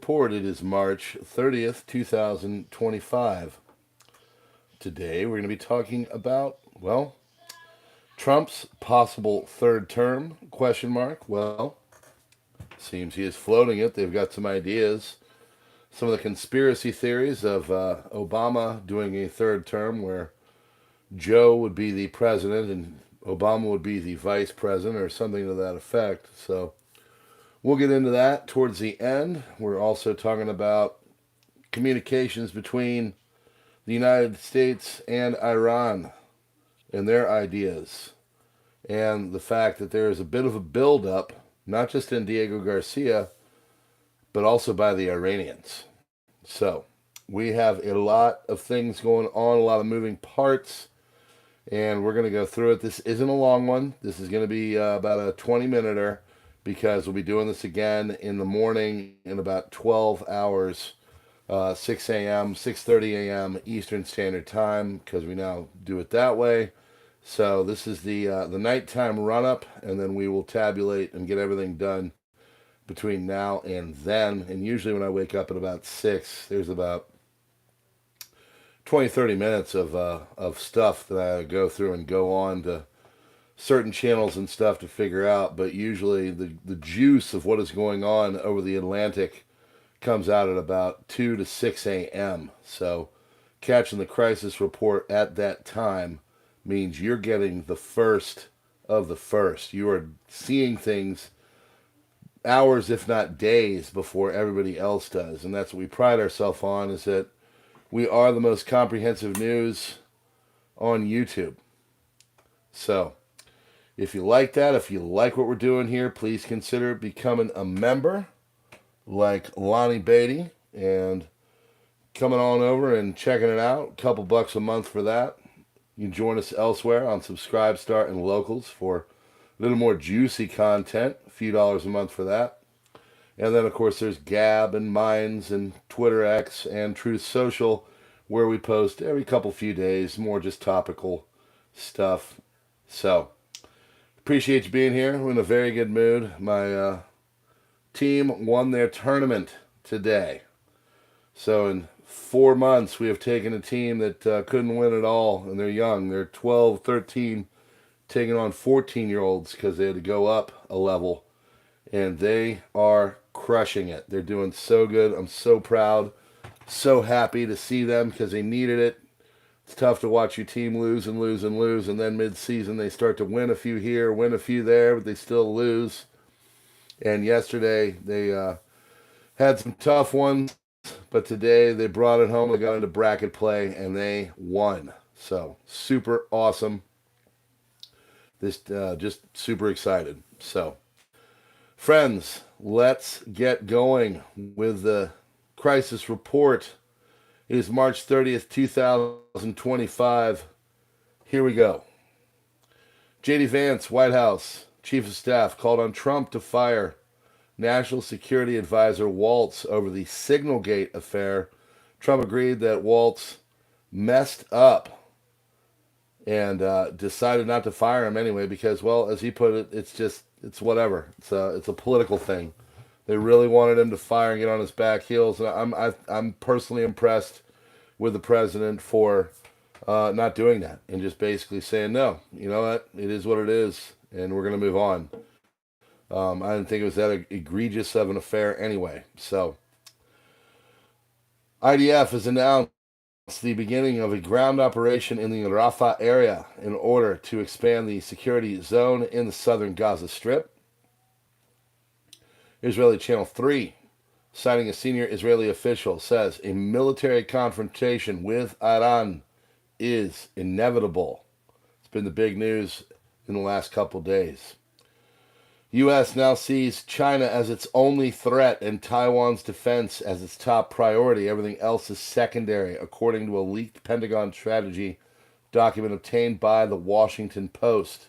Report. It is March 30th, 2025. Today we're going to be talking about, well, Trump's possible third term, question mark. Well, seems he is floating it. They've got some ideas. Some of the conspiracy theories of Obama doing a third term where Joe would be the president and Obama would be the vice president or something to that effect. So we'll get into that towards the end. We're also talking about communications between the United States and Iran and their ideas, and the fact that there is a bit of a buildup, not just in Diego Garcia, but also by the Iranians. So we have a lot of things going on, a lot of moving parts, and we're going to go through it. This isn't a long one. This is going to be about a 20-minute-er, because we'll be doing this again in the morning in about 12 hours, 6 a.m., 6:30 a.m. Eastern Standard Time, because we now do it that way. So this is the nighttime run-up, and then we will tabulate and get everything done between now and then. And usually when I wake up at about 6, there's about 20, 30 minutes of stuff that I go through and go on to certain channels and stuff to figure out. But usually the juice of what is going on over the Atlantic comes out at about 2 to 6 a.m. So catching the crisis report at that time means you're getting the first of the first. You are seeing things hours, if not days, before everybody else does. And that's what we pride ourselves on, is that we are the most comprehensive news on YouTube. So if you like that, if you like what we're doing here, please consider becoming a member like Lonnie Beatty and coming on over and checking it out. A couple bucks a month for that. You can join us elsewhere on Subscribe, Start, and Locals for a little more juicy content. A few dollars a month for that. And then, of course, there's Gab and Minds and Twitter X and Truth Social, where we post every few days, more just topical stuff. So appreciate you being here. We're in a very good mood. My team won their tournament today. So in 4 months, we have taken a team that couldn't win at all, and they're young. They're 12, 13, taking on 14-year-olds because they had to go up a level, and they are crushing it. They're doing so good. I'm so proud, so happy to see them because they needed it. It's tough to watch your team lose and lose and lose, and then mid-season they start to win a few here, win a few there, but they still lose. And yesterday they had some tough ones, but today they brought it home. They got into bracket play, and they won. So super awesome. This just super excited. So, friends, let's get going with the crisis report. It is March 30th, 2025. Here we go. J.D. Vance, White House, Chief of Staff, called on Trump to fire National Security Advisor Waltz over the Signalgate affair. Trump agreed that Waltz messed up and decided not to fire him anyway because, well, as he put it, it's whatever. It's a political thing. They really wanted him to fire and get on his back heels. And I'm personally impressed with the president for not doing that and just basically saying, no, you know what? It is what it is, and we're going to move on. I didn't think it was that egregious of an affair anyway. So IDF has announced the beginning of a ground operation in the Rafah area in order to expand the security zone in the southern Gaza Strip. Israeli Channel 3, citing a senior Israeli official, says a military confrontation with Iran is inevitable. It's been the big news in the last couple days. U.S. now sees China as its only threat and Taiwan's defense as its top priority. Everything else is secondary, according to a leaked Pentagon strategy document obtained by the Washington Post.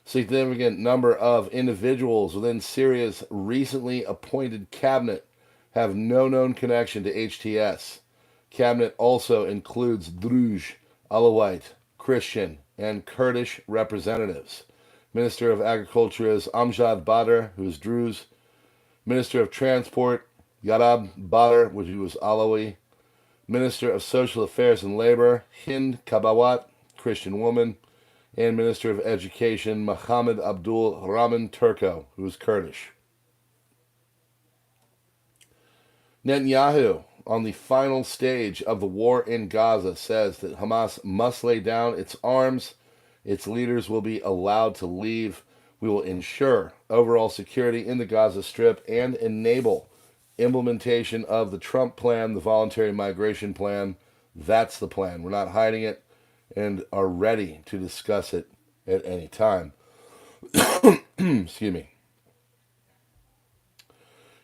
Significant number of individuals within Syria's recently appointed cabinet have no known connection to HTS. Cabinet also includes Druze, Alawite, Christian, and Kurdish representatives. Minister of Agriculture is Amjad Badr, who is Druze. Minister of Transport, Yarab Badr, which was Alawi, Minister of Social Affairs and Labor, Hind Kabawat, Christian woman, and Minister of Education, Mohammed Abdul Rahman Turko, who was Kurdish. Netanyahu, on the final stage of the war in Gaza, says that Hamas must lay down its arms. Its leaders will be allowed to leave. We will ensure overall security in the Gaza Strip and enable implementation of the Trump plan, the voluntary migration plan. That's the plan. We're not hiding it and are ready to discuss it at any time. Excuse me.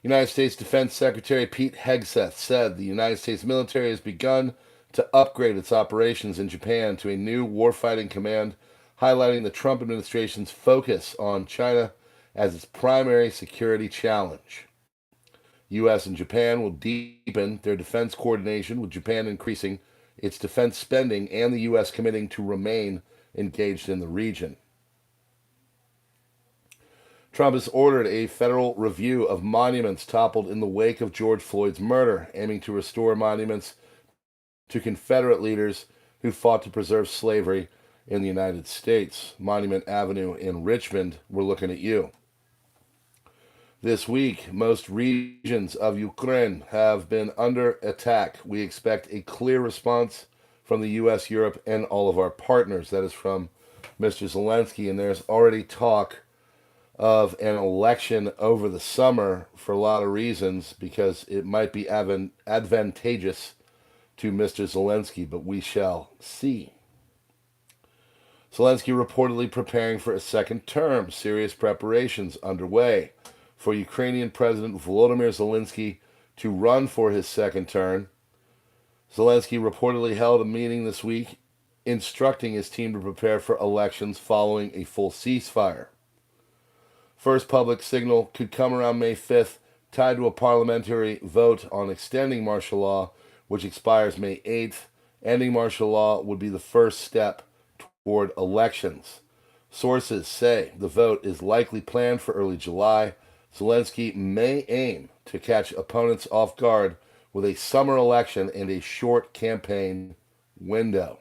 United States Defense Secretary Pete Hegseth said the United States military has begun to upgrade its operations in Japan to a new warfighting command, highlighting the Trump administration's focus on China as its primary security challenge. U.S. and Japan will deepen their defense coordination, with Japan increasing its defense spending and the U.S. committing to remain engaged in the region. Trump has ordered a federal review of monuments toppled in the wake of George Floyd's murder, aiming to restore monuments to Confederate leaders who fought to preserve slavery in the United States. Monument Avenue in Richmond, we're looking at you. This week, most regions of Ukraine have been under attack. We expect a clear response from the U.S., Europe, and all of our partners. That is from Mr. Zelensky, and there's already talk of an election over the summer for a lot of reasons, because it might be advantageous to Mr. Zelensky, but we shall see. Zelensky reportedly preparing for a second term. Serious preparations underway for Ukrainian President Volodymyr Zelensky to run for his second term. Zelensky reportedly held a meeting this week instructing his team to prepare for elections following a full ceasefire. First public signal could come around May 5th, tied to a parliamentary vote on extending martial law, which expires May 8th. Ending martial law would be the first step toward elections. Sources say the vote is likely planned for early July. Zelensky may aim to catch opponents off guard with a summer election and a short campaign window.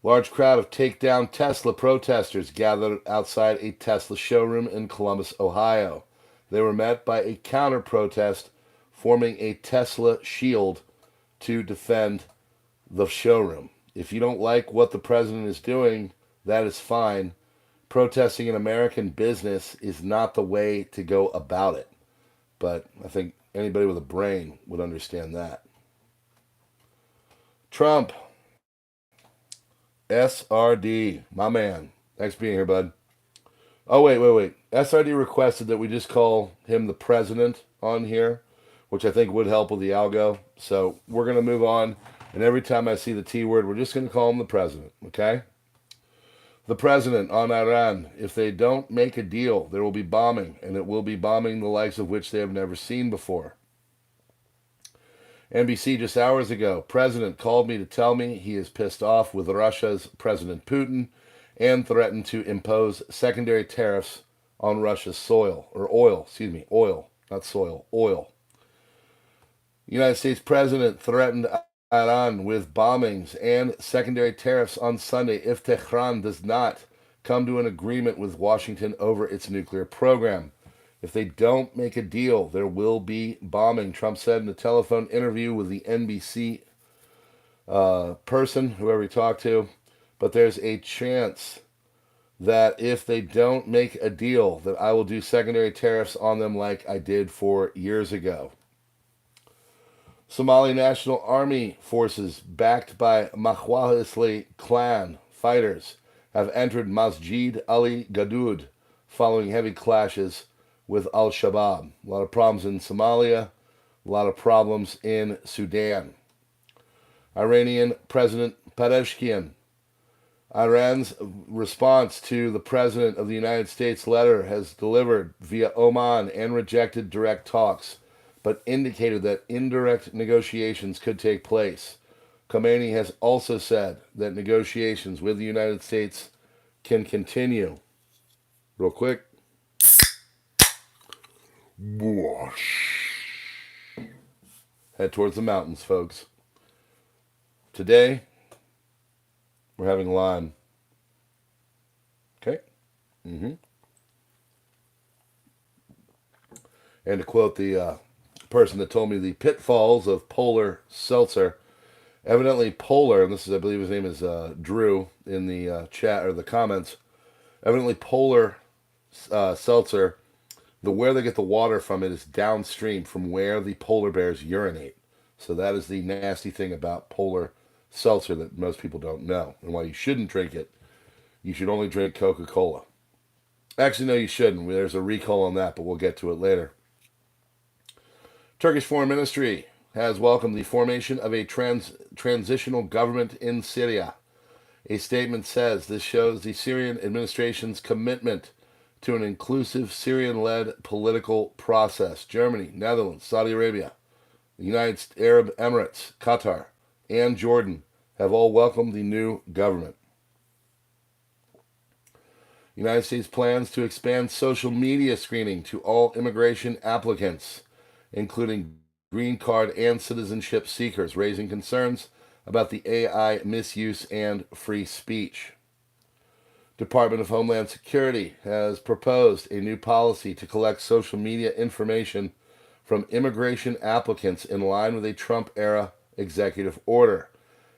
Large crowd of take-down Tesla protesters gathered outside a Tesla showroom in Columbus, Ohio. They were met by a counter-protest forming a Tesla shield to defend the showroom. If you don't like what the president is doing, that is fine. Protesting an American business is not the way to go about it. But I think anybody with a brain would understand that. Trump. SRD, my man. Thanks for being here, bud. Oh, wait. SRD requested that we just call him the president on here, which I think would help with the algo. So we're going to move on. And every time I see the T word, we're just going to call him the president, okay? The president on Iran. If they don't make a deal, there will be bombing, and it will be bombing the likes of which they have never seen before. NBC just hours ago, President called me to tell me he is pissed off with Russia's President Putin and threatened to impose secondary tariffs on Russia's oil, not soil, oil. United States President threatened Iran with bombings and secondary tariffs on Sunday if Tehran does not come to an agreement with Washington over its nuclear program. If they don't make a deal, there will be bombing, Trump said in a telephone interview with the NBC person, whoever he talked to. But there's a chance that if they don't make a deal, that I will do secondary tariffs on them like I did 4 years ago. Somali National Army forces, backed by Mahwalisli clan fighters, have entered Masjid Ali Gadoud following heavy clashes with Al-Shabaab. A lot of problems in Somalia, a lot of problems in Sudan. Iranian President Pezeshkian. Iran's response to the President of the United States letter has delivered via Oman and rejected direct talks, but indicated that indirect negotiations could take place. Khomeini has also said that negotiations with the United States can continue. Real quick. Wash. Head towards the mountains, folks. Today, we're having lime. Okay? Mm-hmm. And to quote the person that told me the pitfalls of polar seltzer, evidently polar, and this is, I believe his name is Drew in the chat or the comments, evidently polar seltzer, where they get the water from it is downstream from where the polar bears urinate. So that is the nasty thing about polar seltzer that most people don't know, and why you shouldn't drink it. You should only drink Coca-Cola. Actually, no, you shouldn't. There's a recall on that, but we'll get to it later. Turkish Foreign Ministry has welcomed the formation of a transitional government in Syria. A statement says this shows the Syrian administration's commitment to an inclusive Syrian-led political process. Germany, Netherlands, Saudi Arabia, the United Arab Emirates, Qatar, and Jordan have all welcomed the new government. The United States plans to expand social media screening to all immigration applicants, including green card and citizenship seekers, raising concerns about the AI misuse and free speech. Department of Homeland Security has proposed a new policy to collect social media information from immigration applicants in line with a Trump-era executive order.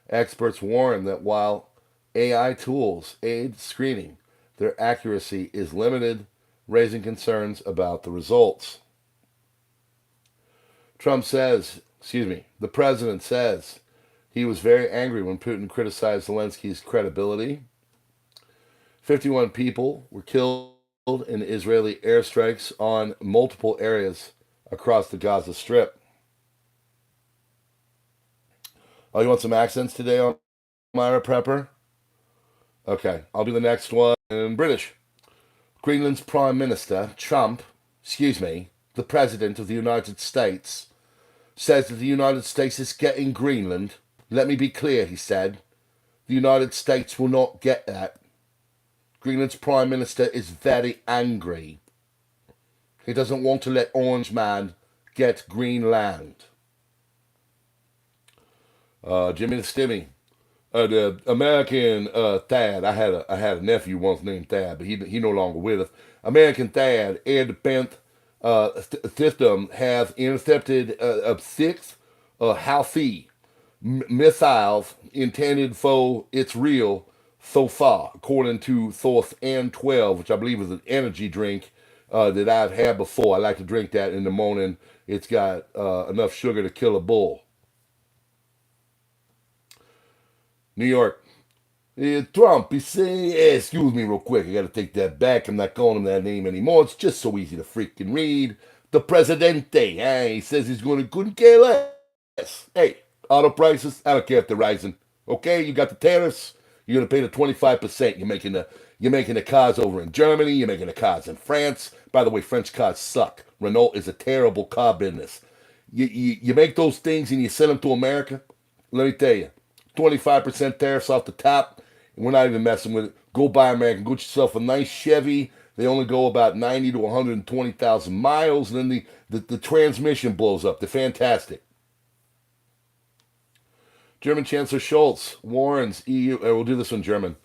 Experts warn that while AI tools aid screening, their accuracy is limited, raising concerns about the results. The president says he was very angry when Putin criticized Zelensky's credibility. 51 people were killed in Israeli airstrikes on multiple areas across the Gaza Strip. Oh, you want some accents today on Myra Prepper? Okay, I'll do the next one in British. Greenland's Prime Minister, the President of the United States, says that the United States is getting Greenland. Let me be clear, he said. The United States will not get that. Greenland's Prime Minister is very angry. He doesn't want to let Orange Man get Greenland. Jimmy the Stimmy. The American Thad, I had a nephew once named Thad, but he no longer with us. American Thad air defense system has intercepted 6 Houthi missiles intended for its real so far, according to Source N12, which I believe is an energy drink that I've had before. I like to drink that in the morning. It's got enough sugar to kill a bull. New York. Trump, he say, excuse me real quick, I gotta take that back. I'm not calling him that name anymore. It's just so easy to freaking read. The Presidente, he says he's couldn't care less. Hey, auto prices, I don't care if they're rising. Okay, you got the tariffs, you're gonna pay the 25%. You're making the cars over in Germany, you're making the cars in France. By the way, French cars suck. Renault is a terrible car business. You make those things and you send them to America, let me tell you, 25% tariffs off the top, and we're not even messing with it. Go buy American. Go get yourself a nice Chevy. They only go about 90 to 120,000 miles, and then the transmission blows up. They're fantastic. German Chancellor Scholz warns EU. We'll do this in German.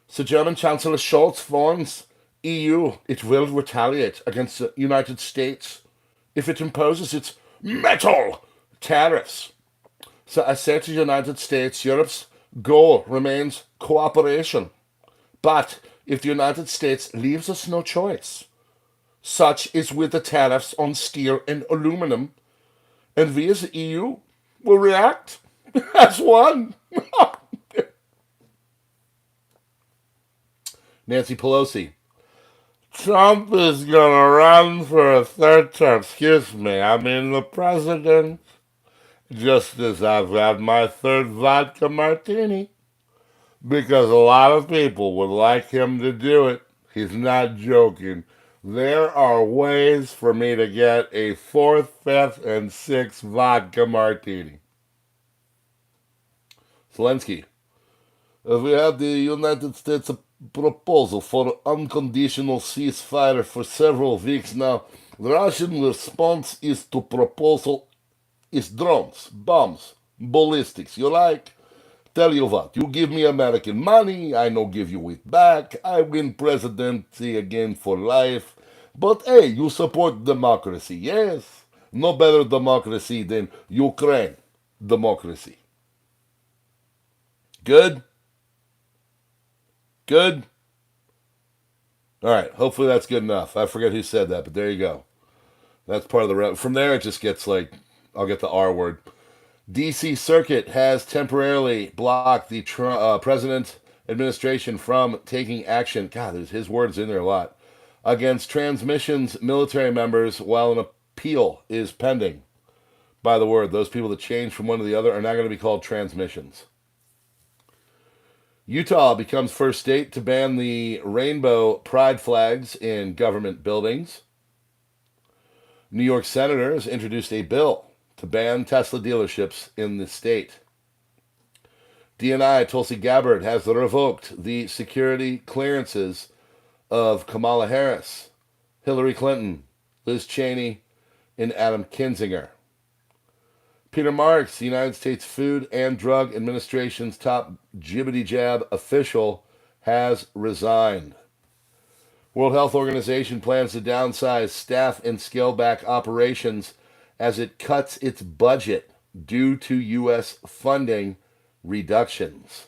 So German Chancellor Scholz warns EU it will retaliate against the United States if it imposes its metal tariffs. So I say to the United States, Europe's goal remains cooperation. But if the United States leaves us no choice, such is with the tariffs on steel and aluminum, and we as the EU will react as one. Nancy Pelosi. Trump is going to run for a third term. Excuse me, I mean the president. Just as I've had my third vodka martini. Because a lot of people would like him to do it. He's not joking. There are ways for me to get a 4th, 5th, and 6th vodka martini. Zelensky. We have the United States proposal for unconditional ceasefire for several weeks now. The Russian response is to proposal It's drones, bombs, ballistics. You like? Tell you what, you give me American money, I no give you it back, I win presidency again for life. But hey, you support democracy, yes? No better democracy than Ukraine democracy. Good? Good? Alright, hopefully that's good enough. I forget who said that, but there you go. That's part of the... From there, it just gets like... I'll get the R word. D.C. Circuit has temporarily blocked the president administration from taking action. God, there's his words in there a lot. Against transmissions military members while an appeal is pending. By the word, those people that change from one to the other are not going to be called transmissions. Utah becomes first state to ban the rainbow pride flags in government buildings. New York senators introduced a bill to ban Tesla dealerships in the state. DNI Tulsi Gabbard has revoked the security clearances of Kamala Harris, Hillary Clinton, Liz Cheney, and Adam Kinzinger. Peter Marks, the United States Food and Drug Administration's top jibbity-jab official, has resigned. World Health Organization plans to downsize staff and scale back operations as it cuts its budget due to U.S. funding reductions.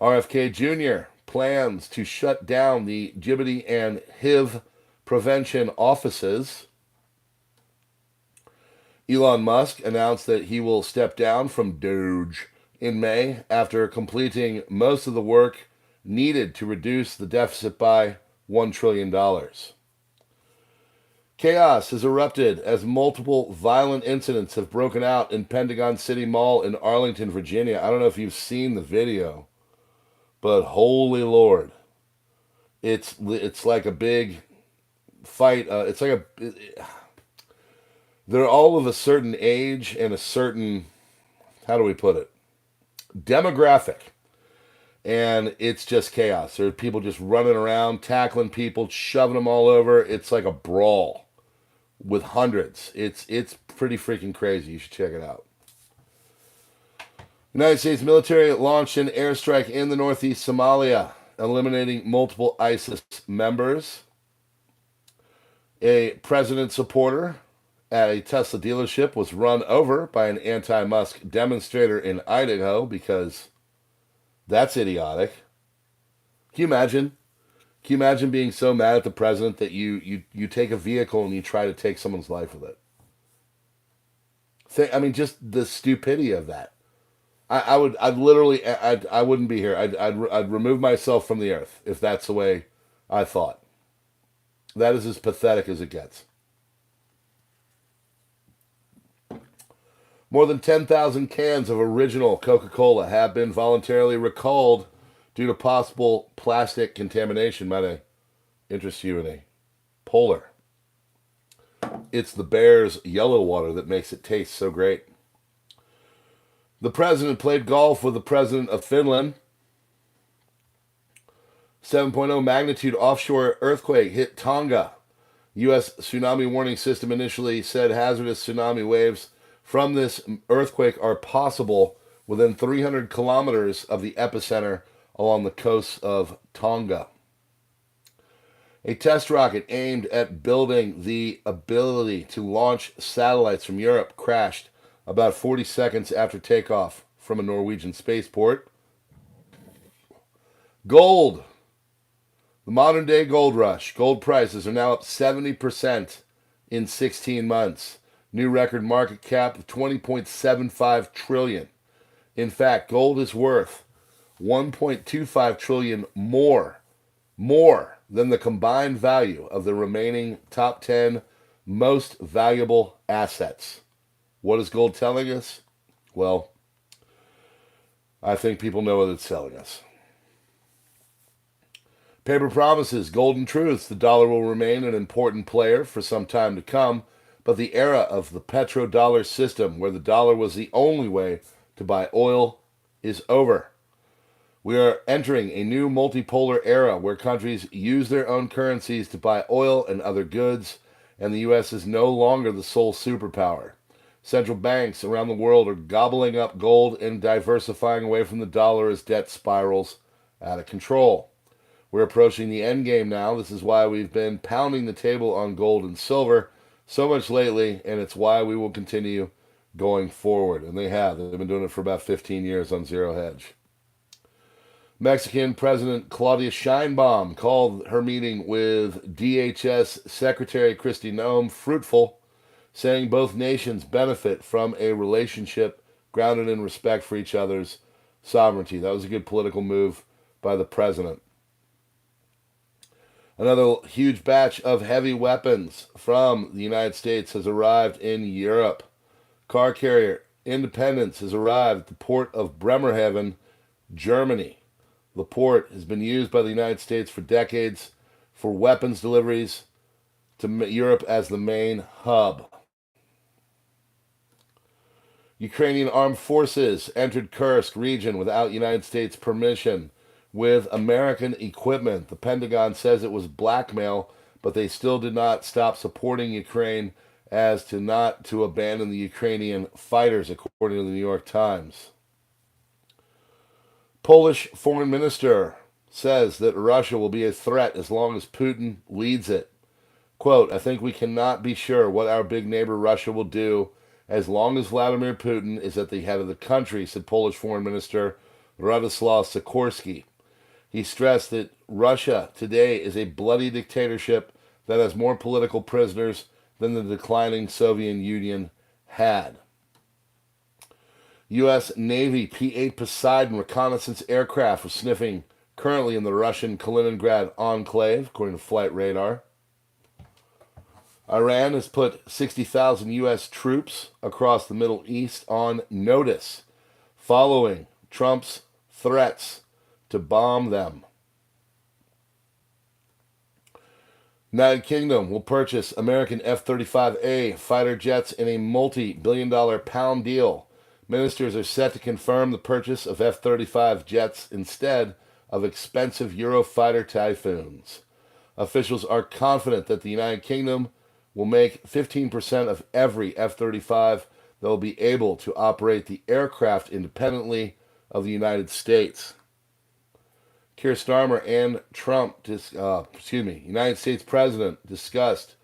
RFK Jr. plans to shut down the Djibouti and HIV prevention offices. Elon Musk announced that he will step down from Doge in May after completing most of the work needed to reduce the deficit by $1 trillion. Chaos has erupted as multiple violent incidents have broken out in Pentagon City Mall in Arlington, Virginia. I don't know if you've seen the video, but holy Lord, it's like a big fight. It's like they're all of a certain age and a certain, how do we put it, demographic. And it's just chaos. There are people just running around, tackling people, shoving them all over. It's like a brawl with hundreds. It's pretty freaking crazy. You should check it out. United States military launched an airstrike in the northeast Somalia, eliminating multiple ISIS members. A president supporter at a Tesla dealership was run over by an anti-Musk demonstrator in Idaho because that's idiotic. Can you imagine? Can you imagine being so mad at the president that you take a vehicle and you try to take someone's life with it? I mean, just the stupidity of that. I wouldn't be here. I'd remove myself from the earth if that's the way I thought. That is as pathetic as it gets. More than 10,000 cans of original Coca-Cola have been voluntarily recalled due to possible plastic contamination. Might I interest you in a polar? It's the Bears yellow water that makes it taste so great. The president played golf with the president of Finland. 7.0 magnitude offshore earthquake hit Tonga. U.S. tsunami warning system initially said hazardous tsunami waves from this earthquake are possible within 300 kilometers of the epicenter along the coast of Tonga. A test rocket aimed at building the ability to launch satellites from Europe crashed about 40 seconds after takeoff from a Norwegian spaceport. Gold. The modern day gold rush. Gold prices are now up 70% in 16 months. New record market cap of $20.75 trillion. In fact, gold is worth $1.25 trillion more than the combined value of the remaining top 10 most valuable assets. What is gold telling us? Well, I think people know what it's telling us. Paper promises, golden truths. The dollar will remain an important player for some time to come, but the era of the petrodollar system, where the dollar was the only way to buy oil, is over. We are entering a new multipolar era where countries use their own currencies to buy oil and other goods, and the U.S. is no longer the sole superpower. Central banks around the world are gobbling up gold and diversifying away from the dollar as debt spirals out of control. We're approaching the end game now. This is why we've been pounding the table on gold and silver so much lately, and it's why we will continue going forward. And they have. They've been doing it for about 15 years on zero hedge. Mexican President Claudia Sheinbaum called her meeting with DHS Secretary Kristi Noem fruitful, saying both nations benefit from a relationship grounded in respect for each other's sovereignty. That was a good political move by the president. Another huge batch of heavy weapons from the United States has arrived in Europe. Car carrier Independence has arrived at the port of Bremerhaven, Germany. The port has been used by the United States for decades for weapons deliveries to Europe as the main hub. Ukrainian armed forces entered Kursk region without United States permission with American equipment. The Pentagon says it was blackmail, but they still did not stop supporting Ukraine as to not to abandon the Ukrainian fighters, according to the New York Times. Polish foreign minister says that Russia will be a threat as long as Putin leads it. Quote, I think we cannot be sure what our big neighbor Russia will do as long as Vladimir Putin is at the head of the country, said Polish foreign minister Radoslaw Sikorski. He stressed that Russia today is a bloody dictatorship that has more political prisoners than the declining Soviet Union had. U.S. Navy P-8 Poseidon reconnaissance aircraft was sniffing currently in the Russian Kaliningrad enclave, according to flight radar. Iran has put 60,000 U.S. troops across the Middle East on notice following Trump's threats to bomb them. United Kingdom will purchase American F-35A fighter jets in a multi-billion-dollar pound deal. Ministers are set to confirm the purchase of F-35 jets instead of expensive Eurofighter Typhoons. Officials are confident that the United Kingdom will make 15% of every F-35 that will be able to operate the aircraft independently of the United States. Keir Starmer and United States President discussed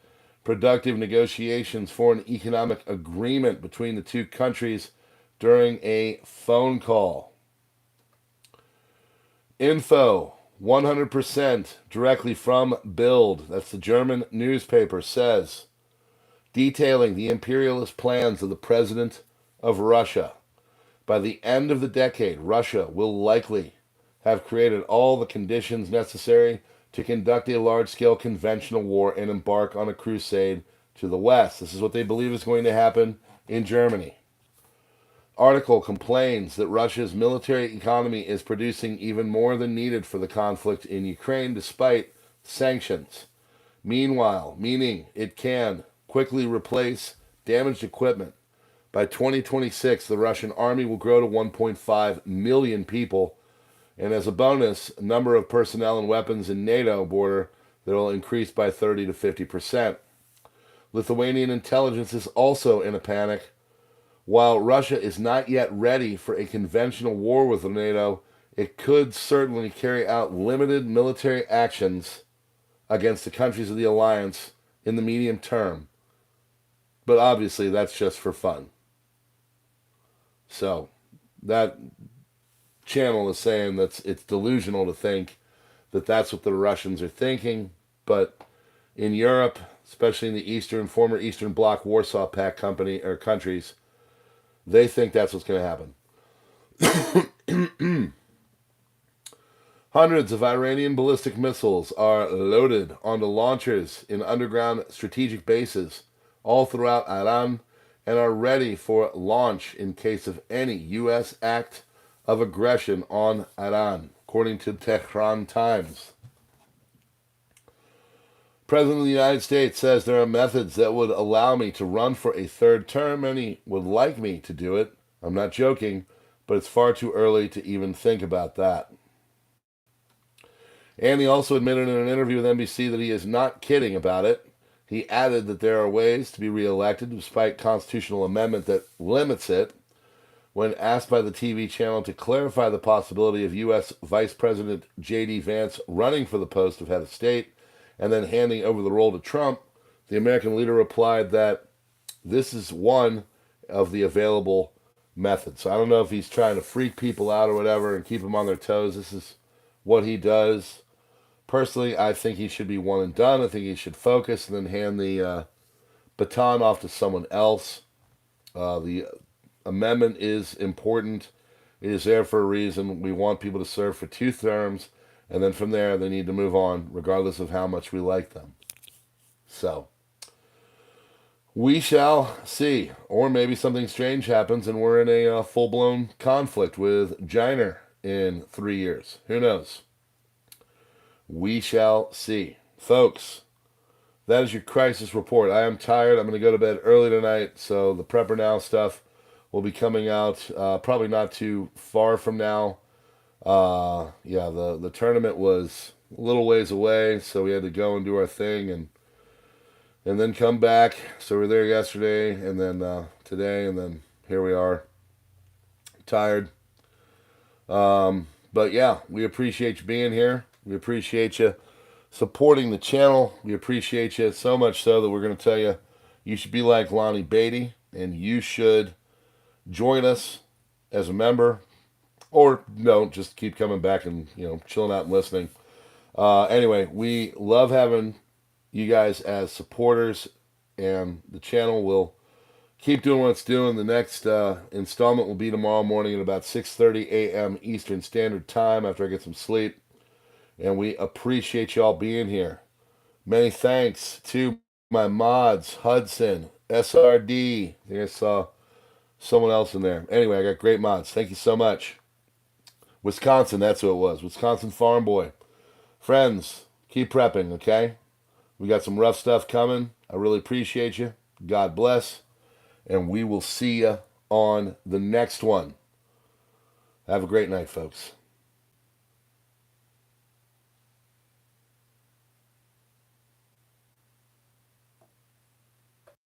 productive negotiations for an economic agreement between the two countries during a phone call. Info 100% directly from Bild, that's the German newspaper, says, detailing the imperialist plans of the President of Russia. By the end of the decade, Russia will likely have created all the conditions necessary to conduct a large-scale conventional war and embark on a crusade to the west. This is what they believe is going to happen in Germany. Article complains that Russia's military economy is producing even more than needed for the conflict in Ukraine despite sanctions. Meanwhile, meaning it can quickly replace damaged equipment. By 2026, the Russian army will grow to 1.5 million people, and as a bonus, a number of personnel and weapons in NATO border that will increase by 30 to 50%. Lithuanian intelligence is also in a panic. While Russia is not yet ready for a conventional war with NATO, it could certainly carry out limited military actions against the countries of the alliance in the medium term. But obviously, that's just for fun. So, that channel is saying that it's delusional to think that that's what the Russians are thinking. But in Europe, especially in the former Eastern Bloc Warsaw Pact countries, they think that's what's going to happen. Hundreds of Iranian ballistic missiles are loaded onto launchers in underground strategic bases all throughout Iran and are ready for launch in case of any U.S. act of aggression on Iran, according to Tehran Times. President of the United States says there are methods that would allow me to run for a third term, and he would like me to do it. I'm not joking, but it's far too early to even think about that. And he also admitted in an interview with NBC that he is not kidding about it. He added that there are ways to be reelected despite constitutional amendment that limits it. When asked by the TV channel to clarify the possibility of U.S. Vice President J.D. Vance running for the post of head of state and then handing over the role to Trump, the American leader replied that this is one of the available methods. So I don't know if he's trying to freak people out or whatever and keep them on their toes. This is what he does. Personally, I think he should be one and done. I think he should focus and then hand the baton off to someone else. The amendment is important. It is there for a reason. We want people to serve for 2 terms, and then from there they need to move on, regardless of how much we like them. So, we shall see. Or maybe something strange happens and we're in a full-blown conflict with China in 3 years. Who knows? We shall see. Folks, that is your crisis report. I am tired. I'm going to go to bed early tonight, so the PrepperNow stuff will be coming out probably not too far from now. The tournament was a little ways away, so we had to go and do our thing and then come back. So we were there yesterday and then today, and then here we are. Tired. But yeah, we appreciate you being here. We appreciate you supporting the channel. We appreciate you so much so that we're going to tell you you should be like Lonnie Beatty and you should join us as a member, or no, just keep coming back and chilling out and listening. Anyway, we love having you guys as supporters, and the channel will keep doing what it's doing. The next installment will be tomorrow morning at about 6:30 a.m. Eastern Standard Time after I get some sleep. And we appreciate y'all being here. Many thanks to my mods, Hudson, SRD. I think I saw someone else in there. Anyway, I got great mods. Thank you so much. Wisconsin, that's who it was. Wisconsin Farm Boy. Friends, keep prepping, okay? We got some rough stuff coming. I really appreciate you. God bless. And we will see you on the next one. Have a great night, folks.